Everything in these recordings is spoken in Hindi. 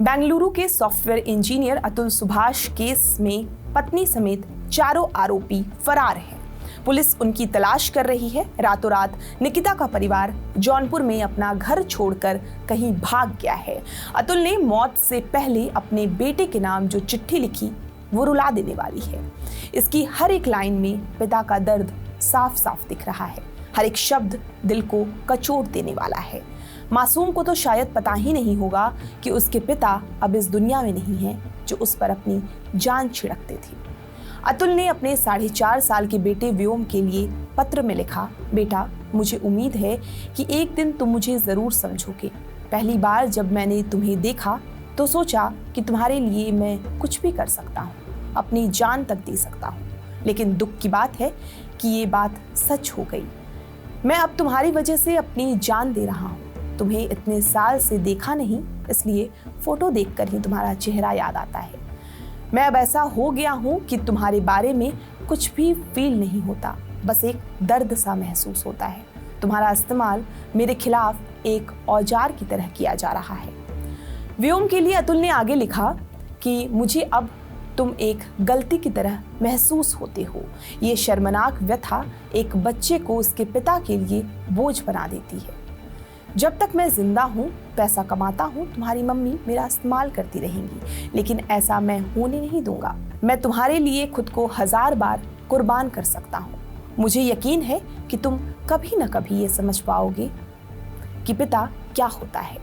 बेंगलुरु के software engineer Atul Subhash case में पत्नी समेत चारों आरोपी फरार हैं। पुलिस उनकी तलाश कर रही है। रातों रात निकिता का परिवार जौनपुर में अपना घर छोड़कर कहीं भाग गया है। अतुल ने मौत से पहले अपने बेटे के नाम जो चिट्ठी लिखी वो रुला देने वाली है। इसकी हर एक लाइन में पिता का दर्द साफ साफ दिख रहा है। हर एक शब्द दिल को कचोट देने वाला है। मासूम को तो शायद पता ही नहीं होगा कि उसके पिता अब इस दुनिया में नहीं हैं जो उस पर अपनी जान छिड़कते थे। अतुल ने अपने 4.5 साल के बेटे व्योम के लिए पत्र में लिखा, बेटा मुझे उम्मीद है कि एक दिन तुम मुझे ज़रूर समझोगे। पहली बार जब मैंने तुम्हें देखा तो सोचा कि तुम्हारे लिए मैं कुछ भी कर सकता हूँ, अपनी जान तक दे सकता हूँ। लेकिन दुख की बात है कि ये बात सच हो गई। मैं अब तुम्हारी वजह से अपनी जान दे रहा हूँ। तुम्हें इतने साल से देखा नहीं, इसलिए फोटो देखकर ही तुम्हारा चेहरा याद आता है। मैं अब ऐसा हो गया हूँ कि तुम्हारे बारे में कुछ भी फील नहीं होता, बस एक दर्द सा महसूस होता है। तुम्हारा इस्तेमाल मेरे खिलाफ एक औजार की तरह किया जा रहा है। व्योम के लिए अतुल ने आगे लिखा कि मुझे अब तुम एक गलती की तरह महसूस होते हो। ये शर्मनाक व्यथा एक बच्चे को उसके पिता के लिए बोझ बना देती है। जब तक मैं जिंदा हूँ, पैसा कमाता हूँ, तुम्हारी मम्मी मेरा इस्तेमाल करती रहेंगी, लेकिन ऐसा मैं होने नहीं दूंगा। मैं तुम्हारे लिए खुद को 1000 बार कुर्बान कर सकता हूँ। मुझे यकीन है कि तुम कभी न कभी ये समझ पाओगे कि पिता क्या होता है।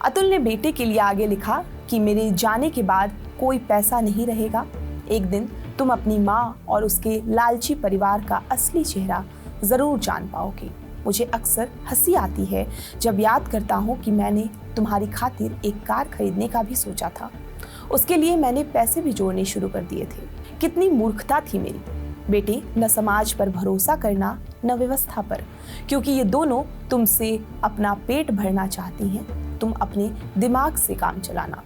अतुल ने बेटे के लिए आगे लिखा कि मेरे जाने के बाद कोई पैसा नहीं रहेगा। एक दिन तुम अपनी माँ और उसके लालची परिवार का असली चेहरा जरूर जान पाओगे। मुझे अक्सर हंसी आती है जब याद करता हूँ कि मैंने तुम्हारी खातिर एक कार खरीदने का भी सोचा था। उसके लिए मैंने पैसे भी जोड़ने शुरू कर दिए थे। कितनी मूर्खता थी मेरी। बेटे, न समाज पर भरोसा करना न व्यवस्था पर, क्योंकि ये दोनों तुमसे अपना पेट भरना चाहती हैं। तुम अपने दिमाग से काम चलाना।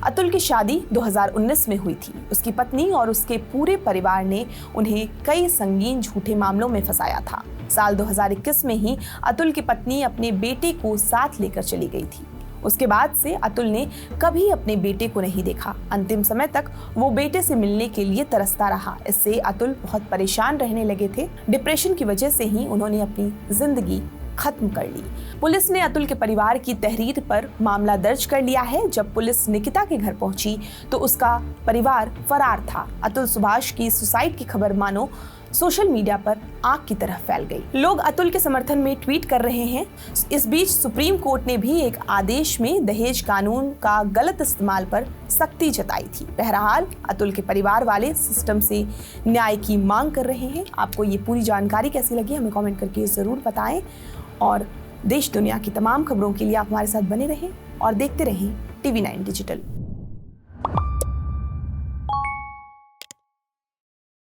अतुल की शादी 2019 में हुई थी। उसकी पत्नी और उसके पूरे परिवार ने उन्हें कई संगीन झूठे मामलों में फंसाया था। साल 2021 में ही अतुल की पत्नी अपने बेटे को साथ लेकर चली गई थी। उसके बाद से अतुल ने कभी अपने बेटे को नहीं देखा। अंतिम समय तक वो बेटे से मिलने के लिए तरसता रहा। इससे अतुल बहुत परेशान रहने लगे थे। डिप्रेशन की वजह से ही उन्होंने अपनी जिंदगी खत्म कर ली। पुलिस ने अतुल के परिवार की तहरीर पर मामला दर्ज कर लिया है। जब पुलिस निकिता के घर पहुंची तो उसका परिवार फरार था। अतुल सुभाष की सुसाइड की खबर मानो सोशल मीडिया पर आग की तरह फैल गई। लोग अतुल के समर्थन में ट्वीट कर रहे हैं। इस बीच सुप्रीम कोर्ट ने भी एक आदेश में दहेज कानून का गलत इस्तेमाल पर सख्ती जताई थी। बहरहाल अतुल के परिवार वाले सिस्टम से न्याय की मांग कर रहे हैं। आपको ये पूरी जानकारी कैसी लगी हमें कमेंट करके जरूर बताएं और देश दुनिया की तमाम खबरों के लिए आप हमारे साथ बने रहें और देखते रहें TV9 डिजिटल।